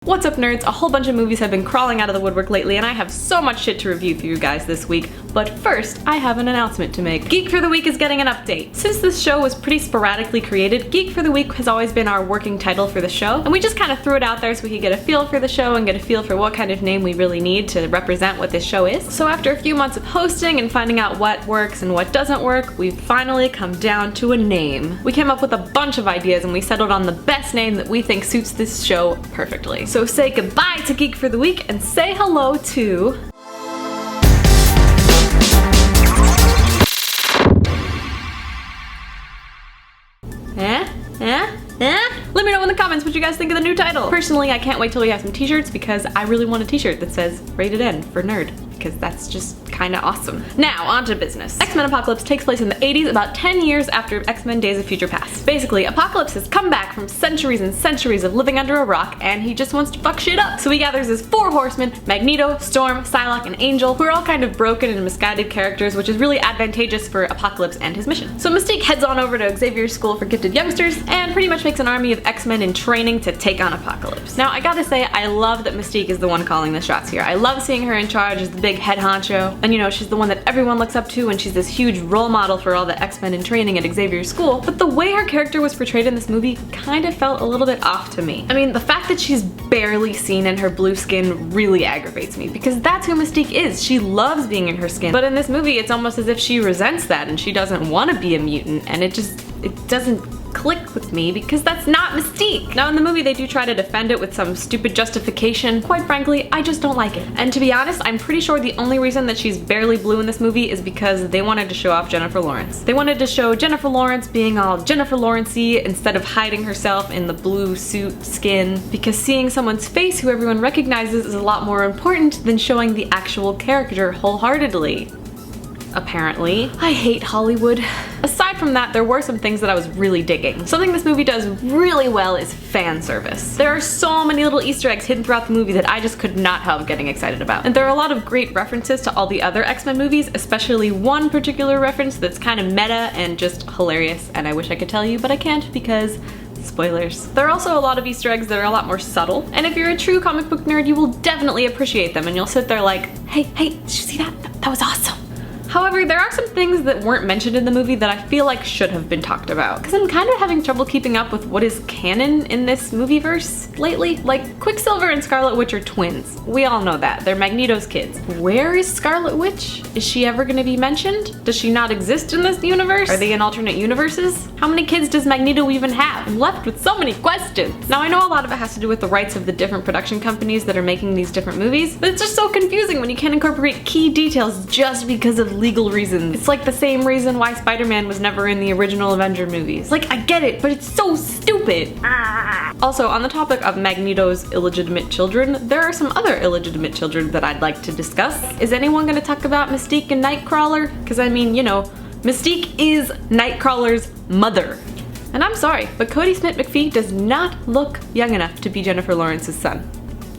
What's up, nerds? A whole bunch of movies have been crawling out of the woodwork lately, and I have so much shit to review for you guys this week. But first, I have an announcement to make. Geek for the Week is getting an update. Since this show was pretty sporadically created, Geek for the Week has always been our working title for the show, and we just kind of threw it out there so we could get a feel for the show and get a feel for what kind of name we really need to represent what this show is. So after a few months of hosting and finding out what works and what doesn't work, we've finally come down to a name. We came up with a bunch of ideas and we settled on the best name that we think suits this show perfectly. So say goodbye to Geek for the Week and say hello to... Let me know in the comments what you guys think of the new title. Personally, I can't wait till we have some t-shirts because I really want a t-shirt that says Rated N for nerd, because that's just kinda awesome. Now, on to business. X-Men Apocalypse takes place in the 80s, about 10 years after X-Men Days of Future Past. Basically, Apocalypse has come back from centuries and centuries of living under a rock, and he just wants to fuck shit up. So he gathers his 4 horsemen, Magneto, Storm, Psylocke, and Angel, who are all kind of broken and misguided characters, which is really advantageous for Apocalypse and his mission. So Mystique heads on over to Xavier's School for Gifted Youngsters, and pretty much makes an army of X-Men in training to take on Apocalypse. Now, I gotta say, I love that Mystique is the one calling the shots here. I love seeing her in charge as the big head honcho, and you know, she's the one that everyone looks up to, and she's this huge role model for all the X-Men in training at Xavier's School. But the way her character was portrayed in this movie kind of felt a little bit off to me. I mean, the fact that she's barely seen in her blue skin really aggravates me, because that's who Mystique is. She loves being in her skin. But in this movie, it's almost as if she resents that and she doesn't want to be a mutant, and it doesn't click with me because that's not Mystique. Now in the movie they do try to defend it with some stupid justification. Quite frankly, I just don't like it. And to be honest, I'm pretty sure the only reason that she's barely blue in this movie is because they wanted to show off Jennifer Lawrence. They wanted to show Jennifer Lawrence being all Jennifer Lawrence-y instead of hiding herself in the blue suit skin, because seeing someone's face who everyone recognizes is a lot more important than showing the actual character wholeheartedly. Apparently. I hate Hollywood. Aside from that, there were some things that I was really digging. Something this movie does really well is fan service. There are so many little Easter eggs hidden throughout the movie that I just could not help getting excited about. And there are a lot of great references to all the other X-Men movies, especially one particular reference that's kind of meta and just hilarious, and I wish I could tell you, but I can't because spoilers. There are also a lot of Easter eggs that are a lot more subtle, and if you're a true comic book nerd, you will definitely appreciate them, and you'll sit there like, hey, did you see that? That was awesome. However, there are some things that weren't mentioned in the movie that I feel like should have been talked about, because I'm kind of having trouble keeping up with what is canon in this movieverse lately. Like, Quicksilver and Scarlet Witch are twins. We all know that. They're Magneto's kids. Where is Scarlet Witch? Is she ever gonna be mentioned? Does she not exist in this universe? Are they in alternate universes? How many kids does Magneto even have? I'm left with so many questions. Now, I know a lot of it has to do with the rights of the different production companies that are making these different movies, but it's just so confusing when you can't incorporate key details just because of legal reasons. It's like the same reason why Spider-Man was never in the original Avenger movies. Like, I get it, but it's so stupid. Also, on the topic of Magneto's illegitimate children, there are some other illegitimate children that I'd like to discuss. Is anyone gonna talk about Mystique and Nightcrawler? Because I mean, you know, Mystique is Nightcrawler's mother. And I'm sorry, but Cody Smith-McPhee does not look young enough to be Jennifer Lawrence's son.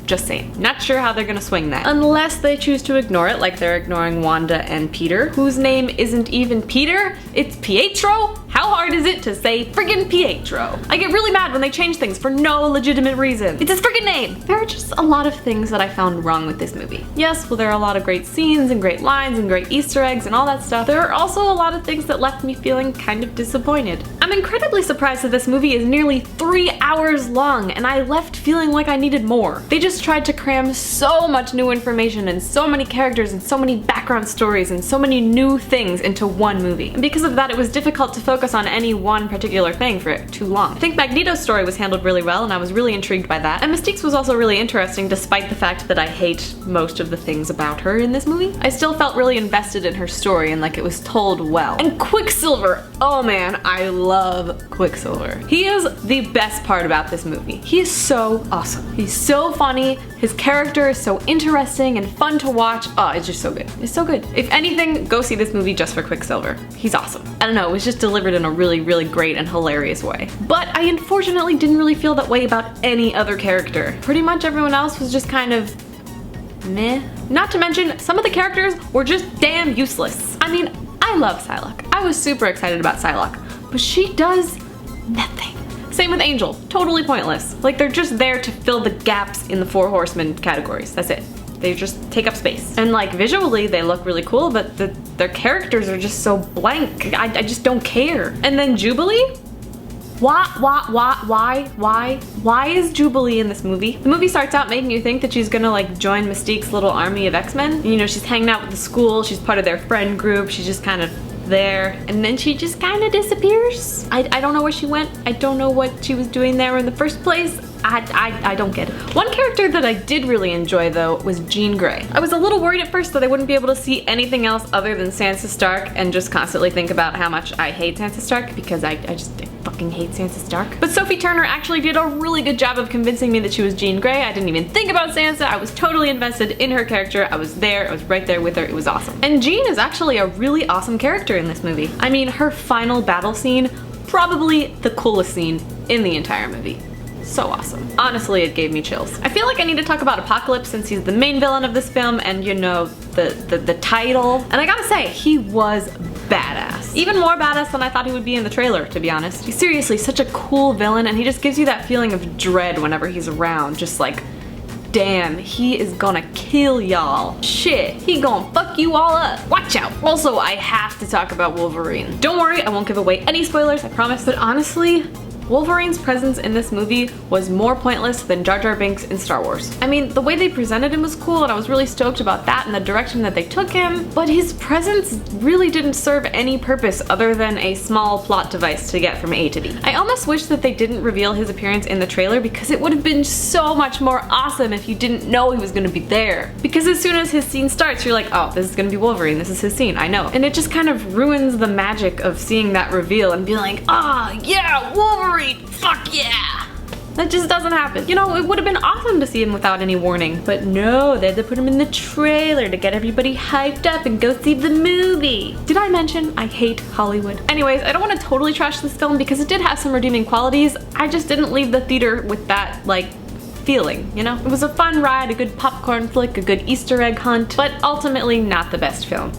Just saying. Not sure how they're gonna swing that. Unless they choose to ignore it, like they're ignoring Wanda and Peter, whose name isn't even Peter, it's Pietro? How hard is it to say friggin' Pietro? I get really mad when they change things for no legitimate reason. It's his friggin' name! There are just a lot of things that I found wrong with this movie. Yes, well, there are a lot of great scenes and great lines and great Easter eggs and all that stuff. There are also a lot of things that left me feeling kind of disappointed. I'm incredibly surprised that this movie is nearly 3 hours long, and I left feeling like I needed more. They just tried to cram so much new information and so many characters and so many background stories and so many new things into one movie. And because of that, it was difficult to focus on any one particular thing for too long. I think Magneto's story was handled really well, and I was really intrigued by that. And Mystique's was also really interesting, despite the fact that I hate most of the things about her in this movie. I still felt really invested in her story and like it was told well. And Quicksilver, oh man, I love Quicksilver. He is the best part about this movie. He is so awesome. He's so funny. His character is so interesting and fun to watch. Oh, it's just so good. It's so good. If anything, go see this movie just for Quicksilver. He's awesome. I don't know, it was just delivered in a really great and hilarious way. But I unfortunately didn't really feel that way about any other character. Pretty much everyone else was just kind of meh. Not to mention, some of the characters were just damn useless. I mean, I love Psylocke. I was super excited about Psylocke, but she does nothing. Same with Angel, totally pointless. Like, they're just there to fill the gaps in the Four Horsemen categories, that's it. They just take up space. And like visually they look really cool, but their characters are just so blank. I just don't care. And then Jubilee? Why is Jubilee in this movie? The movie starts out making you think that she's gonna like join Mystique's little army of X-Men. You know, she's hanging out with the school, she's part of their friend group, she's just kind of there, and then she just kind of disappears. I don't know where she went. I don't know what she was doing there in the first place. I don't get it. One character that I did really enjoy though was Jean Grey. I was a little worried at first that I wouldn't be able to see anything else other than Sansa Stark and just constantly think about how much I hate Sansa Stark, because I fucking hate Sansa Stark. But Sophie Turner actually did a really good job of convincing me that she was Jean Grey. I didn't even think about Sansa. I was totally invested in her character. I was there. I was right there with her. It was awesome. And Jean is actually a really awesome character in this movie. I mean, her final battle scene, probably the coolest scene in the entire movie. So awesome. Honestly, it gave me chills. I feel like I need to talk about Apocalypse since he's the main villain of this film and, you know, the title. And I gotta say, he was badass. Even more badass than I thought he would be in the trailer, to be honest. He's seriously such a cool villain, and he just gives you that feeling of dread whenever he's around. Just like, damn, he is gonna kill y'all. Shit, he gonna fuck you all up. Watch out. Also, I have to talk about Wolverine. Don't worry, I won't give away any spoilers, I promise. But honestly, Wolverine's presence in this movie was more pointless than Jar Jar Binks in Star Wars. I mean, the way they presented him was cool, and I was really stoked about that and the direction that they took him, but his presence really didn't serve any purpose other than a small plot device to get from A to B. I almost wish that they didn't reveal his appearance in the trailer, because it would have been so much more awesome if you didn't know he was gonna be there. Because as soon as his scene starts, you're like, oh, this is gonna be Wolverine, this is his scene, I know. And it just kind of ruins the magic of seeing that reveal and being like, ah, yeah, Wolverine! Fuck yeah! That just doesn't happen. You know, it would have been awesome to see him without any warning, but no, they had to put him in the trailer to get everybody hyped up and go see the movie. Did I mention I hate Hollywood? Anyways, I don't want to totally trash this film because it did have some redeeming qualities. I just didn't leave the theater with that, like, feeling, you know? It was a fun ride, a good popcorn flick, a good Easter egg hunt, but ultimately not the best film.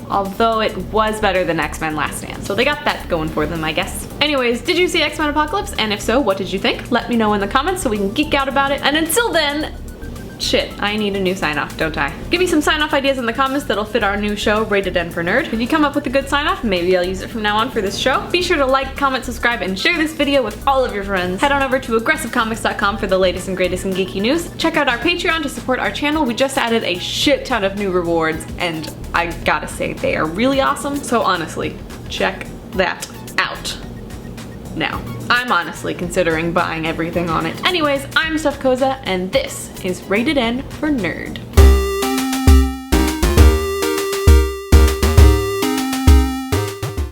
Although it was better than X-Men Last Stand. So they got that going for them, I guess. Anyways, did you see X-Men Apocalypse? And if so, what did you think? Let me know in the comments so we can geek out about it. And until then, shit, I need a new sign-off, don't I? Give me some sign-off ideas in the comments that'll fit our new show, Rated N for Nerd. If you come up with a good sign-off, maybe I'll use it from now on for this show. Be sure to like, comment, subscribe, and share this video with all of your friends. Head on over to aggressivecomics.com for the latest and greatest in geeky news. Check out our Patreon to support our channel. We just added a shit ton of new rewards, and I gotta say, they are really awesome. So honestly, check that out. Now, I'm honestly considering buying everything on it. Anyways, I'm Steph, and this is Rated N for Nerd.